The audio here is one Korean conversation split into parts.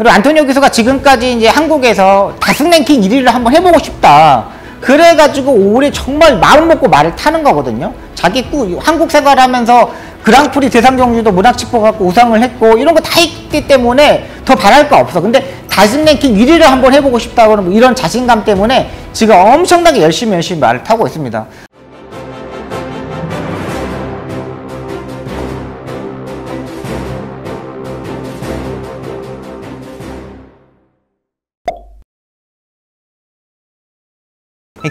그리고 안토니오 기수가 지금까지 이제 한국에서 다승 랭킹 1위를 한번 해보고 싶다. 그래가지고 올해 정말 마음 먹고 말을 타는 거거든요. 자기 한국 생활하면서 그랑프리 대상 경주도 문학치포 갖고 우승을 했고 이런 거 다 했기 때문에 더 바랄 거 없어. 근데 다승 랭킹 1위를 한번 해보고 싶다고 하는 이런 자신감 때문에 지금 엄청나게 열심히 말을 타고 있습니다.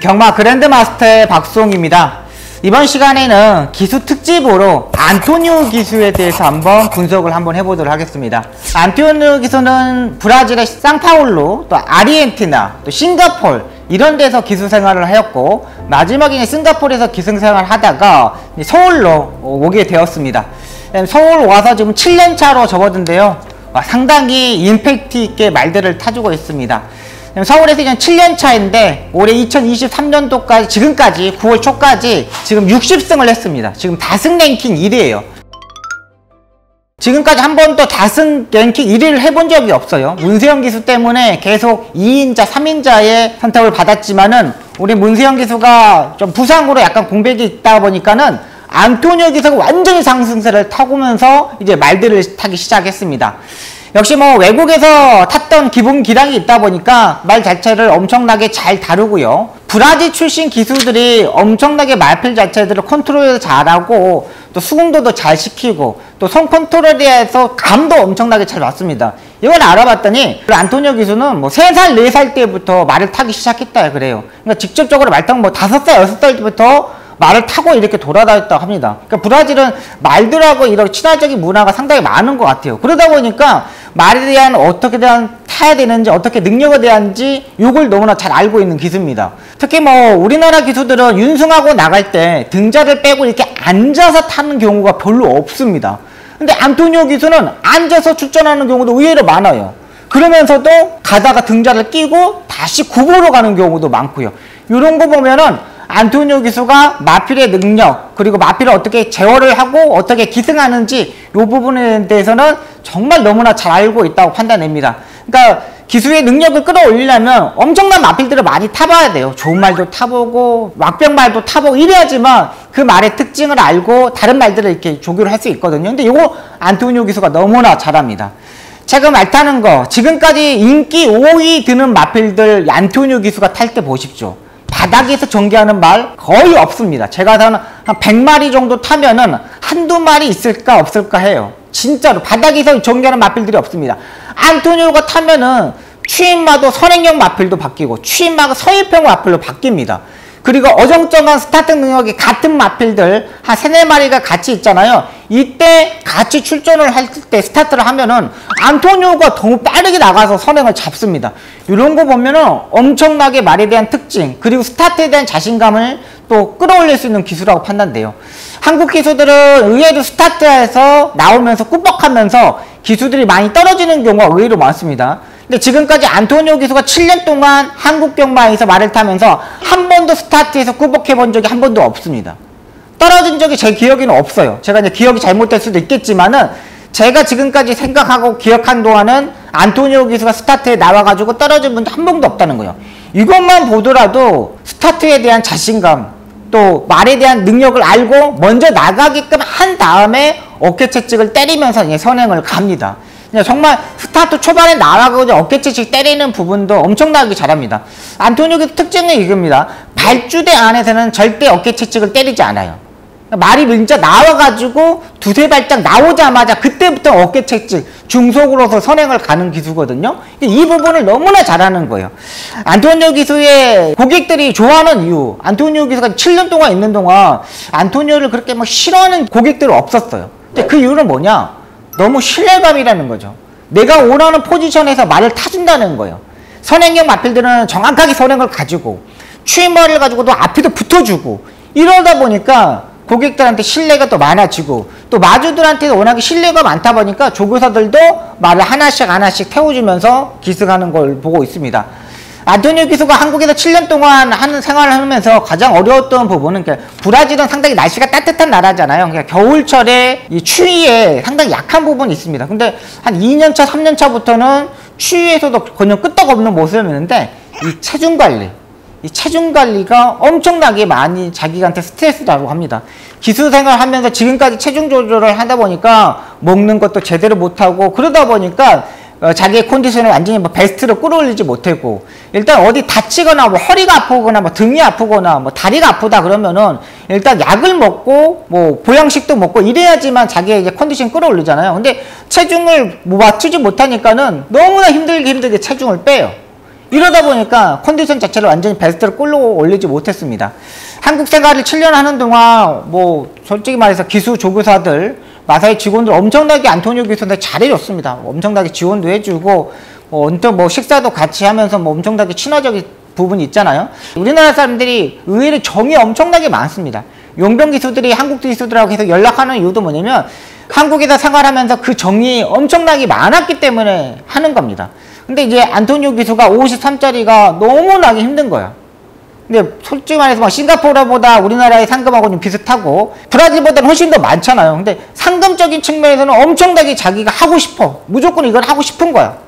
경마 그랜드마스터의 박수홍입니다. 이번 시간에는 기수 특집으로 안토니오 기수에 대해서 한번 분석을 한번 해보도록 하겠습니다. 안토니오 기수는 브라질의 상파울루, 또 아르헨티나, 또 싱가폴 이런 데서 기수 생활을 하였고 마지막에 싱가폴에서 기수 생활을 하다가 서울로 오게 되었습니다. 서울 와서 지금 7년 차로 접어든데요. 상당히 임팩트 있게 말들을 타주고 있습니다. 서울에서 이제 7년 차인데 올해 2023년도까지 지금까지 9월 초까지 지금 60승을 했습니다. 지금 다승 랭킹 1위예요. 지금까지 한 번도 다승 랭킹 1위를 해본 적이 없어요. 문세영 기수 때문에 계속 2인자, 3인자의 선택을 받았지만은 우리 문세영 기수가 좀 부상으로 약간 공백이 있다 보니까는 안토니오 기수가 완전히 상승세를 타고면서 이제 말들을 타기 시작했습니다. 역시 뭐 외국에서 탔던 기본 기량이 있다 보니까 말 자체를 엄청나게 잘 다루고요. 브라질 출신 기수들이 엄청나게 말필 자체들을 컨트롤 잘하고 또 수긍도도 잘 시키고 또 손 컨트롤에 대해서 감도 엄청나게 잘 왔습니다. 이걸 알아봤더니 안토니오 기수는 뭐 3살, 4살 때부터 말을 타기 시작했다 그래요. 그러니까 직접적으로 말 타고 뭐 5살, 6살 때부터 말을 타고 이렇게 돌아다녔다고 합니다. 그러니까 브라질은 말들하고 이런 친화적인 문화가 상당히 많은 것 같아요. 그러다 보니까 말에 대한 어떻게 타야 되는지 어떻게 능력에 대한지 이걸 너무나 잘 알고 있는 기수입니다. 특히 뭐 우리나라 기수들은 윤승하고 나갈 때 등자를 빼고 이렇게 앉아서 타는 경우가 별로 없습니다. 근데 안토니오 기수는 앉아서 출전하는 경우도 의외로 많아요. 그러면서도 가다가 등자를 끼고 다시 굽으러 가는 경우도 많고요. 이런 거 보면은 안토니오 기수가 마필의 능력 그리고 마필을 어떻게 제어를 하고 어떻게 기승하는지 이 부분에 대해서는 정말 너무나 잘 알고 있다고 판단됩니다. 그러니까 기수의 능력을 끌어올리려면 엄청난 마필들을 많이 타봐야 돼요. 좋은 말도 타보고 막병말도 타보고 이래야지만 그 말의 특징을 알고 다른 말들을 이렇게 조교를 할 수 있거든요. 근데 이거 안토니오 기수가 너무나 잘합니다. 제가 말 타는 거 지금까지 인기 5위 드는 마필들 안토니오 기수가 탈 때 보십시오. 바닥에서 전개하는 말 거의 없습니다. 제가 한 100마리 정도 타면은 한두 마리 있을까 없을까 해요. 진짜로 바닥에서 전개하는 마필들이 없습니다. 안토니오가 타면은 추임마도 선행형 마필도 바뀌고 추임마가 서입형 마필로 바뀝니다. 그리고 어정쩡한 스타트 능력이 같은 마필들 한 3-4마리가 같이 있잖아요. 이때 같이 출전을 할 때 스타트를 하면은 안토니오가 너무 빠르게 나가서 선행을 잡습니다. 이런 거 보면은 엄청나게 말에 대한 특징 그리고 스타트에 대한 자신감을 또 끌어올릴 수 있는 기수라고 판단돼요. 한국 기수들은 의외로 스타트에서 나오면서 꾸벅하면서 기수들이 많이 떨어지는 경우가 의외로 많습니다. 근데 지금까지 안토니오 기수가 7년 동안 한국 경마에서 말을 타면서 한 번도 스타트에서 꾸벅해 본 적이 한 번도 없습니다. 떨어진 적이 제 기억에는 없어요. 제가 이제 기억이 잘못될 수도 있겠지만은 제가 지금까지 생각하고 기억한 동안은 안토니오 기수가 스타트에 나와가지고 떨어진 분도 한 번도 없다는 거예요. 이것만 보더라도 스타트에 대한 자신감 또 말에 대한 능력을 알고 먼저 나가게끔 한 다음에 어깨채찍을 때리면서 선행을 갑니다. 정말 스타트 초반에 나와가지고 어깨채찍 때리는 부분도 엄청나게 잘합니다. 안토니오 기수 특징은 이겁니다. 발주대 안에서는 절대 어깨채찍을 때리지 않아요. 말이 진짜 나와가지고 2-3발짝 나오자마자 그때부터 어깨채찍 중속으로서 선행을 가는 기수거든요. 이 부분을 너무나 잘하는 거예요. 안토니오 기수의 고객들이 좋아하는 이유, 안토니오 기수가 7년 동안 있는 동안 안토니오를 그렇게 막 싫어하는 고객들은 없었어요. 근데 그 이유는 뭐냐? 너무 신뢰감이라는 거죠. 내가 원하는 포지션에서 말을 타준다는 거예요. 선행형 마필들은 정확하게 선행을 가지고 추임말을 가지고도 앞에도 붙어주고 이러다 보니까 고객들한테 신뢰가 또 많아지고 또 마주들한테도 워낙에 신뢰가 많다 보니까 조교사들도 말을 하나씩 태워주면서 기승하는 걸 보고 있습니다. 안토니오 기수가 한국에서 7년 동안 하는 생활을 하면서 가장 어려웠던 부분은 브라질은 상당히 날씨가 따뜻한 나라잖아요. 그러니까 겨울철에 이 추위에 상당히 약한 부분이 있습니다. 근데 한 2년차, 3년차부터는 추위에서도 전혀 끄떡없는 모습이었는데 이 체중 관리가 엄청나게 많이 자기한테 스트레스라고 합니다. 기수 생활하면서 지금까지 체중 조절을 하다 보니까 먹는 것도 제대로 못하고 그러다 보니까 자기의 컨디션을 완전히 뭐 베스트로 끌어올리지 못하고 일단 어디 다치거나 뭐 허리가 아프거나 뭐 등이 아프거나 뭐 다리가 아프다 그러면은 일단 약을 먹고 뭐 보양식도 먹고 이래야지만 자기의 이제 컨디션 끌어올리잖아요. 근데 체중을 뭐 맞추지 못하니까는 너무나 힘들게 체중을 빼요. 이러다 보니까 컨디션 자체를 완전히 베스트로 끌어올리지 못했습니다. 한국 생활을 7년 하는 동안 뭐 솔직히 말해서 기수 조교사들 마사이 직원들 엄청나게 안토니오 기수한테 잘해줬습니다. 엄청나게 지원도 해주고 뭐 식사도 같이 하면서 뭐 엄청나게 친화적인 부분이 있잖아요. 우리나라 사람들이 의외로 정이 엄청나게 많습니다. 용병 기수들이 한국 기수들하고 계속 연락하는 이유도 뭐냐면 한국에서 생활하면서 그 정이 엄청나게 많았기 때문에 하는 겁니다. 근데 이제 안토니오 기수가 53짜리가 너무나게 힘든 거야. 근데 솔직히 말해서 싱가포르보다 우리나라의 상금하고 좀 비슷하고 브라질보다는 훨씬 더 많잖아요. 근데 상금적인 측면에서는 엄청나게 자기가 하고 싶어. 무조건 이걸 하고 싶은 거야.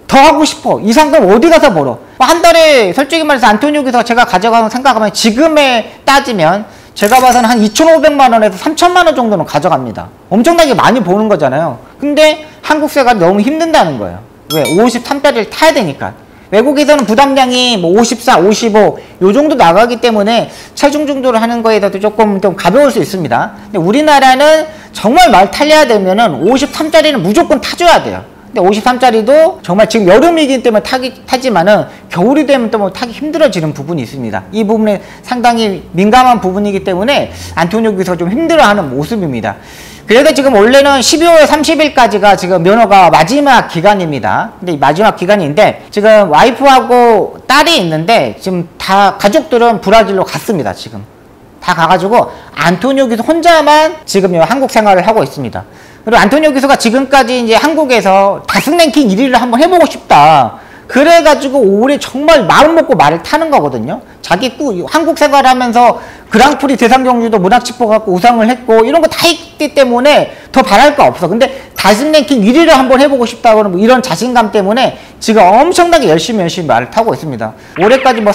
더 하고 싶어. 이 상금 어디 가서 벌어. 한 달에 솔직히 말해서 안토니오 기수가 제가 가져가는 생각하면 지금에 따지면 제가 봐서는 한 2,500만 원에서 3,000만 원 정도는 가져갑니다. 엄청나게 많이 버는 거잖아요. 근데 한국 생활이 너무 힘든다는 거예요. 왜? 53짜리를 타야 되니까. 외국에서는 부담량이 뭐 54, 55 요 정도 나가기 때문에 체중 중도를 하는 거에서도 조금 좀 가벼울 수 있습니다. 근데 우리나라는 정말 말 타려야 되면은 53짜리는 무조건 타줘야 돼요. 근데 53짜리도 정말 지금 여름이기 때문에 타지만은 겨울이 되면 또 뭐 타기 힘들어지는 부분이 있습니다. 이 부분에 상당히 민감한 부분이기 때문에 안토니오 기수가 좀 힘들어하는 모습입니다. 그래도 지금 원래는 12월 30일까지가 지금 면허가 마지막 기간입니다. 근데 이 마지막 기간인데 지금 와이프하고 딸이 있는데 지금 다 가족들은 브라질로 갔습니다. 지금 다 가가지고 안토니오 기수 혼자만 지금 한국 생활을 하고 있습니다. 그리고 안토니오 기수가 지금까지 이제 한국에서 다승 랭킹 1위를 한번 해보고 싶다. 그래가지고 올해 정말 마음 먹고 말을 타는 거거든요. 자기 한국 생활하면서 그랑프리 대상 경주도 문학치포 갖고 우상을 했고 이런 거 다 했기 때문에 더 바랄 거 없어. 근데 다승 랭킹 1위를 한번 해보고 싶다고는 뭐 이런 자신감 때문에 지금 엄청나게 열심히 말을 타고 있습니다. 올해까지 뭐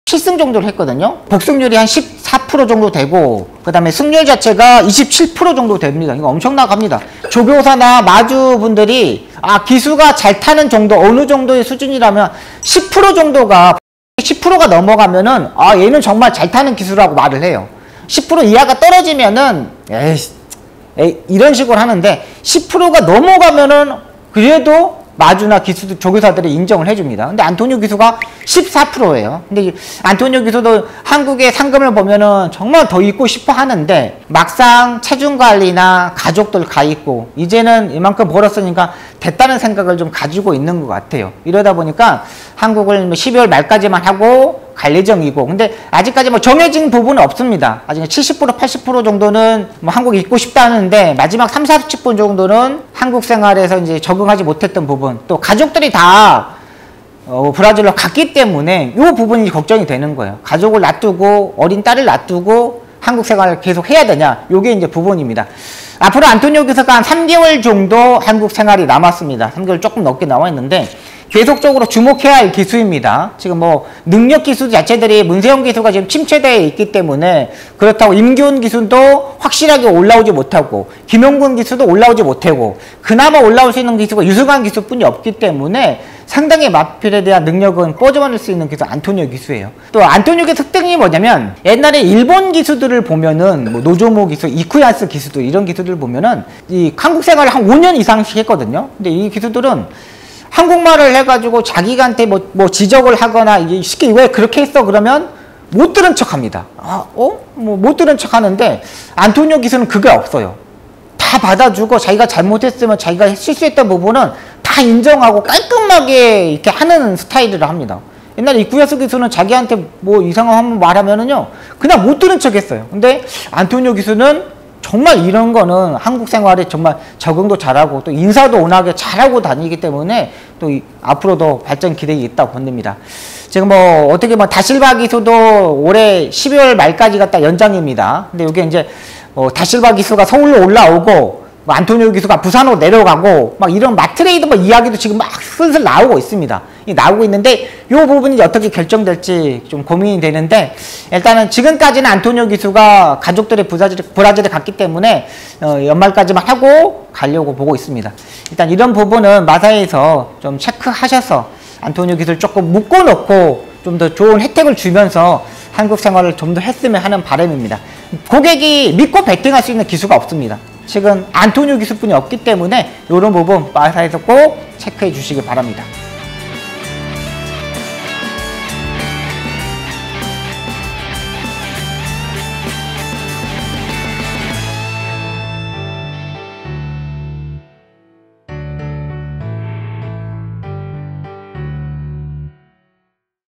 7승 정도를 했거든요. 복승률이 한 14% 정도 되고 그 다음에 승률 자체가 27% 정도 됩니다. 이거 엄청나갑니다. 조교사나 마주분들이 기수가 잘 타는 정도 어느 정도의 수준이라면 10% 정도가 10%가 넘어가면은 얘는 정말 잘 타는 기수라고 말을 해요. 10% 이하가 떨어지면은 에이 이런 식으로 하는데 10%가 넘어가면은 그래도 마주나 기수도 조교사들이 인정을 해줍니다. 근데 안토니오 기수가 14%예요. 근데 안토니오 기수도 한국의 상금을 보면은 정말 더 있고 싶어 하는데 막상 체중 관리나 가족들 가 있고 이제는 이만큼 벌었으니까 됐다는 생각을 좀 가지고 있는 것 같아요. 이러다 보니까 한국을 12월 말까지만 하고 갈 예정이고 근데 아직까지 뭐 정해진 부분은 없습니다. 아직 70% 80% 정도는 뭐 한국에 있고 싶다 하는데 마지막 30-40분 정도는 한국 생활에서 이제 적응하지 못했던 부분 또 가족들이 다 브라질로 갔기 때문에 이 부분이 걱정이 되는 거예요. 가족을 놔두고 어린 딸을 놔두고 한국 생활을 계속 해야 되냐 이게 이제 부분입니다. 앞으로 안토니오 기수가 한 3개월 정도 한국 생활이 남았습니다. 3개월 조금 넘게 남아 있는데 계속적으로 주목해야 할 기수입니다. 지금 뭐 능력 기수 자체들이 문세영 기수가 지금 침체되어 있기 때문에 그렇다고 임기훈 기수도 확실하게 올라오지 못하고 김용근 기수도 올라오지 못하고 그나마 올라올 수 있는 기수가 유승환 기수뿐이 없기 때문에 상당히 마필에 대한 능력은 뻗어낼 수 있는 기수 안토니오 기수예요. 또 안토니오 기수 특징이 뭐냐면 옛날에 일본 기수들을 보면은 뭐 노조모 기수, 이쿠야스 기수들 이런 기수들 보면은 이 한국 생활을 한 5년 이상씩 했거든요. 근데 이 기수들은 한국말을 해가지고 자기한테 뭐 지적을 하거나 이게 쉽게 왜 그렇게 했어 그러면 못 들은 척 합니다. 못 들은 척 하는데 안토니오 기수는 그게 없어요. 다 받아주고 자기가 잘못했으면 자기가 실수했던 부분은 다 인정하고 깔끔하게 이렇게 하는 스타일을 합니다. 옛날에 이쿠야스 기수는 자기한테 뭐 이상한 한번 말하면은요 그냥 못 들은 척 했어요. 근데 안토니오 기수는 정말 이런 거는 한국 생활에 정말 적응도 잘하고 또 인사도 워낙에 잘하고 다니기 때문에 또 앞으로도 발전 기대가 있다고 봅니다. 지금 뭐 어떻게 뭐 다실바 기수도 올해 12월 말까지가 딱 연장입니다. 근데 이게 이제 다실바 기수가 서울로 올라오고 뭐 안토니오 기수가 부산으로 내려가고 막 이런 마트레이드 뭐 이야기도 지금 막 슬슬 나오고 있습니다. 나오고 있는데 이 부분이 어떻게 결정될지 좀 고민이 되는데, 일단은 지금까지는 안토니오 기수가 가족들이 브라질에 갔기 때문에 연말까지만 하고 가려고 보고 있습니다. 일단 이런 부분은 마사에서 좀 체크하셔서 안토니오 기수를 조금 묶어놓고 좀 더 좋은 혜택을 주면서 한국 생활을 좀 더 했으면 하는 바람입니다. 고객이 믿고 베팅할 수 있는 기수가 없습니다. 지금 안토니오 기수뿐이 없기 때문에 이런 부분 마사에서 꼭 체크해 주시기 바랍니다.